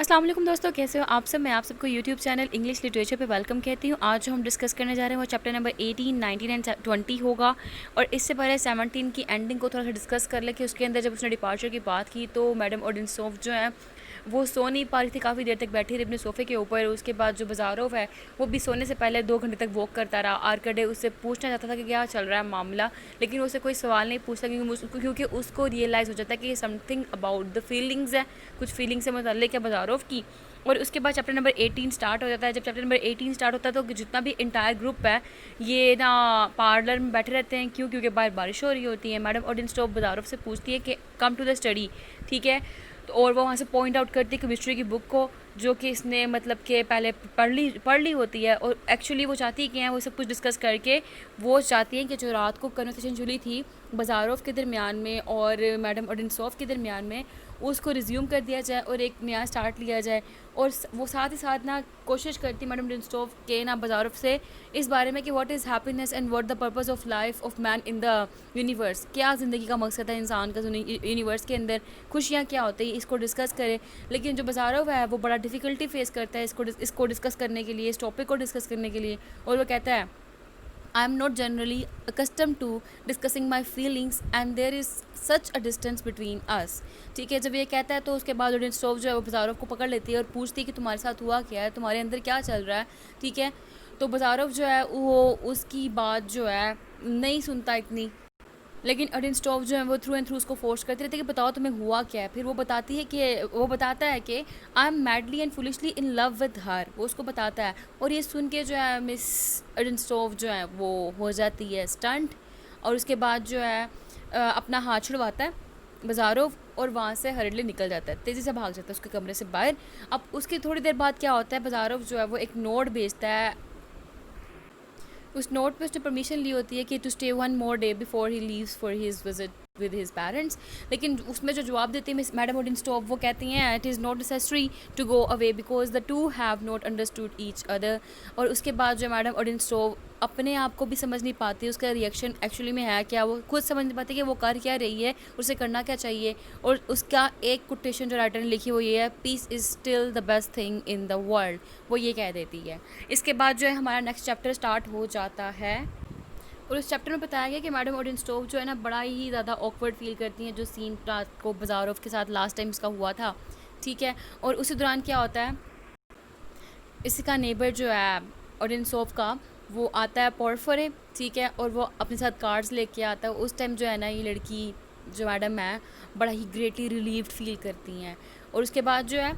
अस्सलाम वालेकुम दोस्तों, कैसे हो आप सब। मैं आप सबको यूट्यूब चैनल इंग्लिश लिटरेचर पे वेलकम कहती हूँ। आज जो हम डिस्कस करने जा रहे हैं वो चैप्टर नंबर 18, 19 एंड 20 होगा। और इससे पहले 17 की एंडिंग को थोड़ा सा डिस्कस कर ले कि उसके अंदर जब उसने डिपार्चर की बात की तो मैडम ओडिनसोफ जो है वो सो नहीं पा रही थी, काफ़ी देर तक बैठी रही अपने सोफ़े के ऊपर। उसके बाद जो बाजारोव है वो भी सोने से पहले 2 घंटे तक वॉक करता रहा। आर्कडे उससे पूछना चाहता था कि क्या चल रहा है मामला, लेकिन उसे कोई सवाल नहीं पूछता क्योंकि उसको रियलाइज़ हो जाता है कि समथिंग अबाउट द फीलिंग्स है, कुछ फीलिंग्स से मतलब है बाजारोव की। और उसके बाद चैप्टर नंबर 18 स्टार्ट हो जाता है। जब चैप्टर नंबर 18 स्टार्ट होता है तो जितना भी इंटायर ग्रुप है ये ना पार्लर में बैठे रहते हैं। क्योंकि बाहर बारिश हो रही होती है। मैडम ओडिनस्टॉप बाजारोव से पूछती है कि कम टू द स्टडी, ठीक है। तो और वो वहाँ से पॉइंट आउट करती है केमिस्ट्री की बुक को, जो कि इसने मतलब कि पहले पढ़ ली होती है। और एक्चुअली वो चाहती है कि वो सब कुछ डिस्कस करके वो चाहती है कि जो रात को कन्वर्सेशन चली थी बाजारोव के दरमियान में और मैडम ओडिनसॉफ के दरमियान में उसको रिज्यूम कर दिया जाए और एक नया स्टार्ट लिया जाए। और वो साथ ही साथ ना कोशिश करती मैडम ओडिनसॉफ के ना बाजारोव से इस बारे में कि what is happiness and what the purpose of life of man in the universe, क्या ज़िंदगी का मकसद है इंसान का यूनिवर्स के अंदर, खुशियाँ क्या होती है, इसको डिस्कस करे। लेकिन जो बाजारोव है वो बड़ा डिफ़िकल्टी फेस करता है इसको डिस्कस करने के लिए, इस टॉपिक को डिस्कस करने के लिए। और वो कहता है I am not generally accustomed to discussing my feelings and there is such a distance between us। ठीक है, जब ये कहता है तो उसके बाद ओडिनस्टॉफ जो है वो बाजारोव को पकड़ लेती है और पूछती है कि तुम्हारे साथ हुआ क्या है, तुम्हारे अंदर क्या चल रहा है, ठीक है। तो बाजारोव जो है वो उसकी बात जो है नहीं सुनता इतनी, लेकिन ओडिनस्टॉफ जो है वो थ्रू एंड थ्रू उसको फोर्स करती रहती है कि बताओ तुम्हें हुआ क्या है। फिर वो बताता है कि I am madly and foolishly in love with her, वो उसको बताता है। और ये सुन के जो है मिस ओडिनस्टॉफ जो है वो हो जाती है स्टंट। और उसके बाद जो है अपना हाथ छुड़वाता है बाजारोव और वहाँ से हरडली निकल जाता है, तेज़ी से भाग जाता है उसके कमरे से बाहर। अब उसकी थोड़ी देर बाद क्या होता है, बाजारोव जो है वो एक नोट भेजता है। उस नोट पे उसने परमिशन ली होती है कि to stay 1 more day before he leaves for his visit with his parents. लेकिन उसमें जो जवाब देती है मिस मैडम ओडिनस्टॉफ वो कहती हैं it is not necessary to go away because the two have not understood each other. और उसके बाद जो मैडम ओडिनस्टॉफ अपने आप को भी समझ नहीं पाती उसका रिएक्शन एक्चुअली में है क्या, वो खुद समझ नहीं पाती कि वो कर क्या रही है, उसे करना क्या चाहिए। और उसका एक कोटेशन जो राइटर ने लिखी वो ये है, peace is still the best thing in the world, वो ये कह देती है। इसके बाद जो है हमारा नेक्स्ट चैप्टर स्टार्ट हो जाता है। और उस चैप्टर में बताया गया कि मैडम ओडिनस्टॉफ जो है ना बड़ा ही ज़्यादा ऑकवर्ड फील करती हैं, जो सीन रात को बाजारोव के साथ लास्ट टाइम इसका हुआ था, ठीक है। और उसी दौरान क्या होता है, इसका नेबर जो है ओडिनसॉफ का वो आता है पोर्फरे, ठीक है। और वो अपने साथ कार्ड्स लेके आता है। उस टाइम जो है ना ये लड़की जो मैडम है बड़ा ही ग्रेटली रिलीव्ड फील करती हैं। और उसके बाद जो है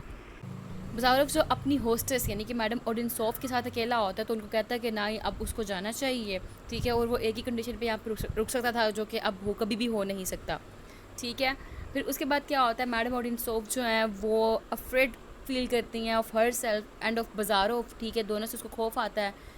बाजारोव जो अपनी होस्टेस यानी कि मैडम ओडिनसॉफ के साथ अकेला होता है तो उनको कहता है कि ना ही अब उसको जाना चाहिए, ठीक है। और वो एक ही कंडीशन पे यहाँ पर रुक सकता था जो कि अब वो कभी भी हो नहीं सकता, ठीक है। फिर उसके बाद क्या होता है, मैडम ओडिनसॉफ जो है वो अफ्रेड फील करती हैं of herself and of Bazarov, ठीक है। दोनों से उसको खौफ आता है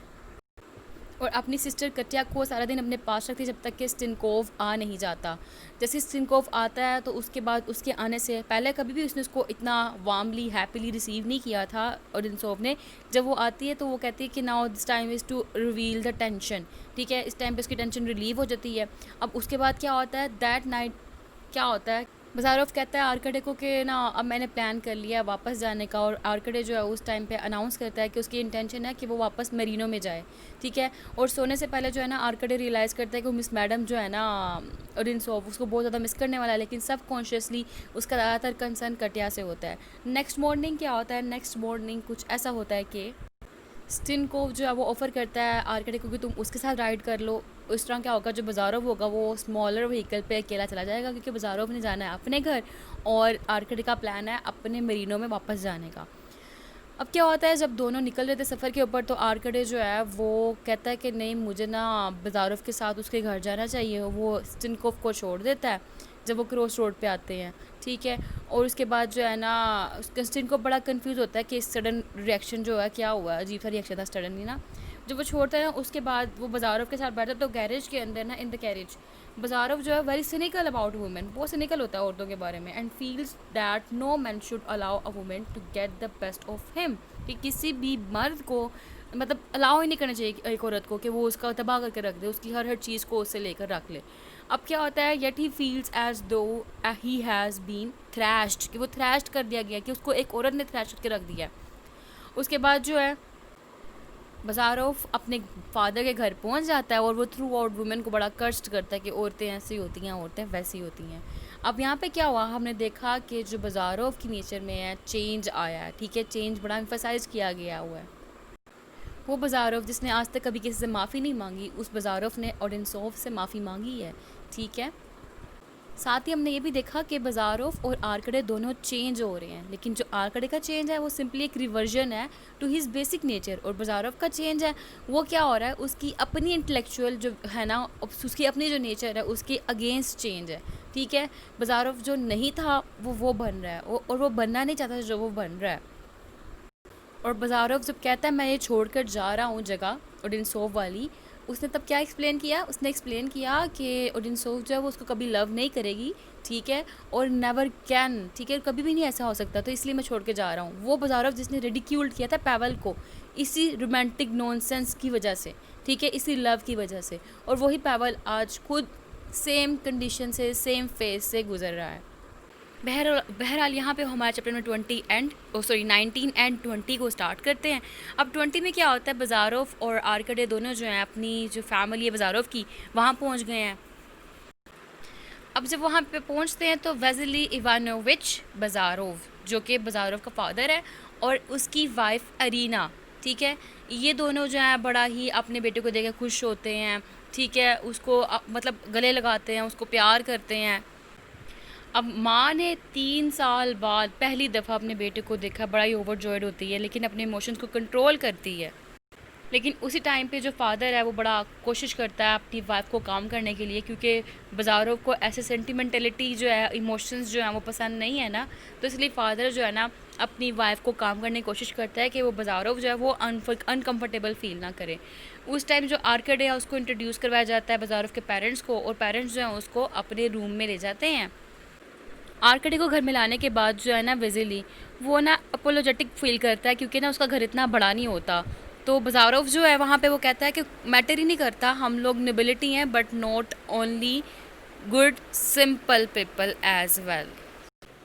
और अपनी सिस्टर कटिया को सारा दिन अपने पास रखती है जब तक कि स्टिनकोव आ नहीं जाता। जैसे स्टिनकोव आता है तो उसके बाद उसके आने से पहले कभी भी उसने उसको इतना वार्मली हैप्पीली रिसीव नहीं किया था ओडिनसॉफ ने। जब वो आती है तो वो कहती है कि now this time is to reveal the tension, ठीक है। इस टाइम पे उसकी टेंशन रिलीव हो जाती है। अब उसके बाद क्या होता है, दैट नाइट क्या होता है, बाजारोव कहता है आर्कडे को कि ना अब मैंने प्लान कर लिया वापस जाने का। और आर्कडे जो है उस टाइम पे अनाउंस करता है कि उसकी इंटेंशन है कि वो वापस मेरिनो में जाए, ठीक है। और सोने से पहले जो है ना आर्कडे रियलाइज़ करता है कि मिस मैडम जो है ना ओडिनसॉफ उसको बहुत ज़्यादा मिस करने वाला है, लेकिन सब कॉन्शियसली उसका ज़्यादातर कंसर्न कटिया से होता है। नेक्स्ट मॉर्निंग क्या होता है, नेक्स्ट मॉर्निंग कुछ ऐसा होता है कि स्टिनकोव जो है वो ऑफ़र करता है आर्कडे को कि तुम उसके साथ राइड कर लो। उस तरह क्या होगा, जो बाजारोव होगा वो स्मॉलर व्हीकल पे अकेला चला जाएगा क्योंकि बाजारोव ने जाना है अपने घर और आर्कडे का प्लान है अपने मरीनो में वापस जाने का। अब क्या होता है, जब दोनों निकल रहे थे सफ़र के ऊपर तो आर्कडे जो है वो कहता है कि नहीं मुझे ना बाजारोव के साथ उसके घर जाना चाहिए। वो स्टिनकोव को छोड़ देता है जब वो क्रॉस रोड पे आते हैं, ठीक है। और उसके बाद जो है ना स्टिनकोव बड़ा कंफ्यूज होता है कि सडन रिएक्शन जो है क्या हुआ, अजीब सा रिएक्शन था सडनली ना। जब वो छोड़ता है ना उसके बाद वो बाजारोव के साथ बैठता है तो गैरेज के अंदर ना इन द कैरेज बज़ारव जो है वेरी सिनिकल अबाउट वुमेन, बहुत सिनिकल होता है औरतों के बारे में, and feels that no man should allow a women to get the best of him, कि किसी भी मर्द को मतलब अलाउ ही नहीं करना चाहिए एक औरत को कि वो उसका तबाह करके रख दे, उसकी हर हर चीज़ को उससे लेकर रख ले। अब क्या होता है, येट ही फील्स एज दो ही हैज़ बीन थ्रैश्ड, कि वो थ्रैश्ड कर दिया गया, कि उसको एक औरत ने थ्रैश करके रख दिया। उसके बाद जो है बज़ारोफ अपने फादर के घर पहुंच जाता है और वो थ्रू आउट वुमेन को बड़ा कर्स्ट करता है कि औरतें ऐसी होती हैं, औरतें वैसी होती हैं। अब यहाँ पे क्या हुआ, हमने देखा कि जो बज़ारोफ की नेचर में है चेंज आया है, ठीक है, चेंज बड़ा एम्फसाइज किया गया हुआ है। वो बज़ारोफ जिसने आज तक कभी किसी से माफ़ी नहीं मांगी, उस बज़ारोफ ने ऑडियंसोफ से माफ़ी मांगी है, ठीक है। साथ ही हमने ये भी देखा कि बज़ारोफ और आर्कड़े दोनों चेंज हो रहे हैं, लेकिन जो आर्कड़े का चेंज है वो सिंपली एक रिवर्जन है टू हिज बेसिक नेचर, और बज़ारोफ का चेंज है वो क्या हो रहा है, उसकी अपनी इंटेलेक्चुअल जो है ना, उसकी अपनी जो नेचर है उसके अगेंस्ट चेंज है, ठीक है। बज़ारोफ जो नहीं था वो बन रहा है, और वो बनना नहीं चाहता जो वो बन रहा है। और बज़ारोफ जब कहता है मैं ये छोड़कर जा रहा हूँ जगह ओडिनसोव वाली, उसने तब क्या एक्सप्लेन किया, उसने एक्सप्लेन किया कि ओडिनसोव जो है वो उसको कभी लव नहीं करेगी, ठीक है, और नेवर कैन, ठीक है, कभी भी नहीं ऐसा हो सकता, तो इसलिए मैं छोड़ के जा रहा हूँ। वो बज़ारोफ जिसने रिडिक्यूल्ड किया था पैवल को इसी रोमांटिक नॉनसेंस की वजह से, ठीक है, इसी लव की वजह से, और वही पैवल आज खुद सेम कंडीशन से, सेम फेज से गुजर रहा है। बहरहाल यहाँ पे हमारे चैप्टर में 19 एंड 20 को स्टार्ट करते हैं। अब 20 में क्या होता है, बज़ारोफ और आर्कड़े दोनों जो हैं अपनी जो फैमिली है बज़ारोफ की वहाँ पहुँच गए हैं। अब जब वहाँ पे पहुँचते हैं तो वेज़िली इवानोविच बज़ारोव जो कि बज़ारोव का फादर है और उसकी वाइफ अरीना, ठीक है, ये दोनों जो हैं बड़ा ही अपने बेटे को देख खुश होते हैं, ठीक है, उसको मतलब गले लगाते हैं, उसको प्यार करते हैं। अब माँ ने 3 साल बाद पहली दफ़ा अपने बेटे को देखा, बड़ा ही ओवरजॉयड होती है, लेकिन अपने इमोशंस को कंट्रोल करती है। लेकिन उसी टाइम पे जो फादर है वो बड़ा कोशिश करता है अपनी वाइफ को काम करने के लिए, क्योंकि बज़ारों को ऐसे सेंटिमेंटलिटी जो है, इमोशंस जो हैं वो पसंद नहीं है ना, तो इसलिए फादर जो है ना अपनी वाइफ को काम करने की कोशिश करता है कि वो बज़ारों जो है वो अनकम्फर्टेबल फील ना करे। उस टाइम जो आर्कड है उसको इंट्रोड्यूस करवाया जाता है बज़ारों के पेरेंट्स को, और पेरेंट्स जो हैं उसको अपने रूम में ले जाते हैं। आर्कडी को घर में लाने के बाद जो है ना वेज़िली वो ना अपोलोजेटिक फील करता है, क्योंकि ना उसका घर इतना बड़ा नहीं होता। तो बज़ारोफ जो है वहाँ पे वो कहता है कि मैटर ही नहीं करता, हम लोग नोबिलिटी हैं but not only good simple people as well.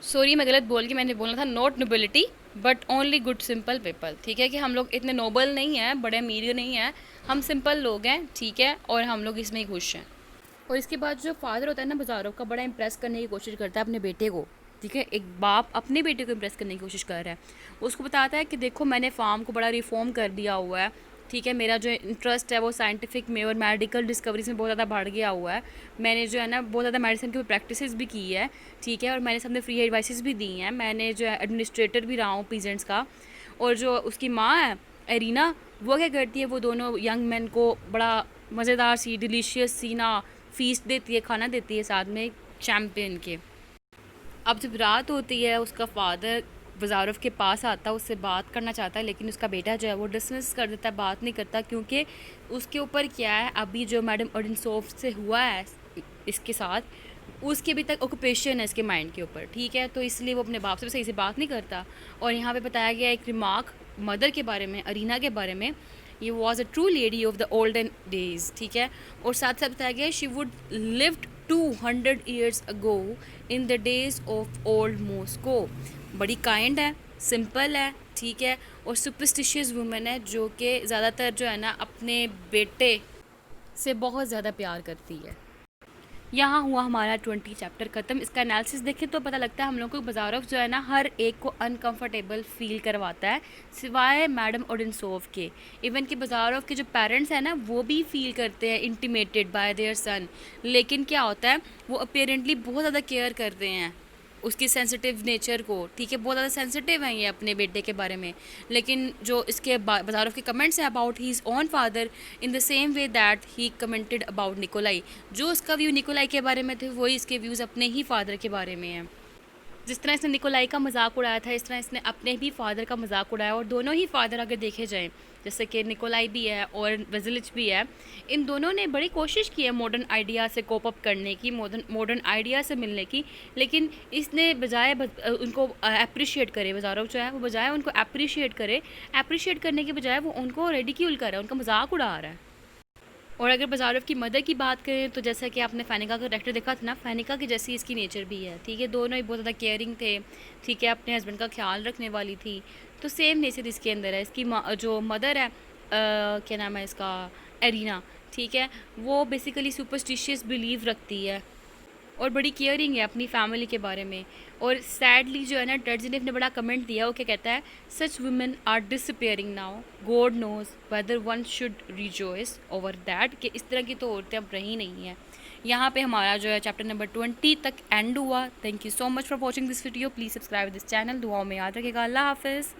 Sorry मैं गलत बोल के मैंने बोला था not nobility but only good simple people, ठीक है, कि हम लोग इतने नोबल नहीं हैं, बड़े अमीर नहीं हैं, हम सिंपल लोग हैं, ठीक है, और हम लोग इसमें ही खुश हैं। और इसके बाद जो फादर होता है ना बज़ारोफ का, बड़ा इंप्रेस करने की कोशिश करता है अपने बेटे को, ठीक है, एक बाप अपने बेटे को इंप्रेस करने की कोशिश कर रहा है। उसको बताता है कि देखो मैंने फार्म को बड़ा रिफॉर्म कर दिया हुआ है, ठीक है, मेरा जो इंटरेस्ट है वो साइंटिफिक में और मेडिकल डिस्कवरीज में बहुत ज़्यादा बढ़ गया हुआ है, मैंने जो है ना बहुत ज़्यादा मेडिसिन की प्रैक्टिस भी की है, ठीक है, और मैंने सबने फ्री एडवाइसेस भी दी हैं, मैंने जो है एडमिनिस्ट्रेटर भी रहा हूँ पीजेंट्स का। और जो उसकी माँ है एरिना, वो क्या करती है, वो दोनों यंग मैन को बड़ा मज़ेदार सी डिलीशियस सी ना फीस्ट देती है, खाना देती है साथ में चैम्पियन के। अब जब रात होती है उसका फादर बज़ारोफ के पास आता है, उससे बात करना चाहता है, लेकिन उसका बेटा जो है वो डिसमिस कर देता है, बात नहीं करता, क्योंकि उसके ऊपर क्या है, अभी जो मैडम ओडिनसोफ से हुआ है इसके साथ, उसके अभी तक ऑक्यूपेशन है इसके माइंड के ऊपर, ठीक है, तो इसलिए वो अपने बाप से सही से बात नहीं करता। और यहाँ पे बताया गया एक रिमार्क मदर के बारे में, अरीना के बारे में, ये was a true lady of the olden days, ठीक है, और साथ साथ बताया गया she would lived 200 years ago in the days of old Moscow. बड़ी काइंड है, सिंपल है, ठीक है, और सुपरस्टिशियस वुमेन है जो कि ज़्यादातर जो है ना अपने बेटे से बहुत ज़्यादा प्यार करती है। यहाँ हुआ हमारा 20 चैप्टर ख़त्म। इसका एनालिसिस देखें तो पता लगता है हम लोग को बज़ारोफ जो है ना हर एक को अनकंफर्टेबल फील करवाता है, सिवाय मैडम ओडिनसोव के। इवन कि बज़ारोफ के जो पेरेंट्स हैं ना वो भी फील करते हैं इंटीमेटेड बाय देयर सन, लेकिन क्या होता है वो अपेरेंटली बहुत ज़्यादा केयर करते हैं उसकी सेंसिटिव नेचर को, ठीक है, बहुत ज़्यादा सेंसिटिव हैं ये अपने बेटे के बारे में। लेकिन जो इसके बज़ारोफ के कमेंट्स हैं about his own father in the same way that he commented about Nikolai, जो उसका व्यू निकोलाई के बारे में थे वही इसके व्यूज़ अपने ही फादर के बारे में हैं। जिस तरह इसने निकोलाई का मजाक उड़ाया था, इस तरह इसने अपने भी फादर का मजाक उड़ाया। और दोनों ही फादर अगर देखे जाएँ, जैसे कि निकोलाई भी है और वेजिलिच भी है, इन दोनों ने बड़ी कोशिश की है मॉडर्न आइडिया से कोप अप करने की, मॉडर्न आइडिया से मिलने की, लेकिन इसने बजाय उनको अप्रिशिएट करे, बाजारों जो है वो बजाय उनको अप्रिशिएट करे, अप्रिशिएट करने के बजाय वो उनको रेडिक्यूल कर रहा है, उनका मजाक उड़ा रहा है। और अगर बाजारफ की मदर की बात करें तो जैसा कि आपने फ़ानिका का करैक्टर देखा था ना, फ़ानिका की जैसी इसकी नेचर भी है, ठीक है। दोनों ही बहुत ज़्यादा केयरिंग थे, ठीक है, अपने हस्बैंड का ख्याल रखने वाली थी। तो सेम नेचर इसके अंदर है। इसकी जो मदर है, क्या नाम है इसका, एरिना, ठीक है, वो बेसिकली सुपरस्टिशियस बिलीव रखती है और बड़ी केयरिंग है अपनी फैमिली के बारे में। और सैडली जो है ना, टर्जिनेफ ने बड़ा कमेंट दिया, वो क्या कहता है, such women are disappearing now, God knows whether one should rejoice over that, कि इस तरह की तो औरतें अब रही नहीं हैं। यहाँ पे हमारा जो है चैप्टर नंबर 20 तक एंड हुआ। Thank you so much for watching this video. Please subscribe this channel. दुआओं में याद रखेगा। अल्लाह हाफिज़।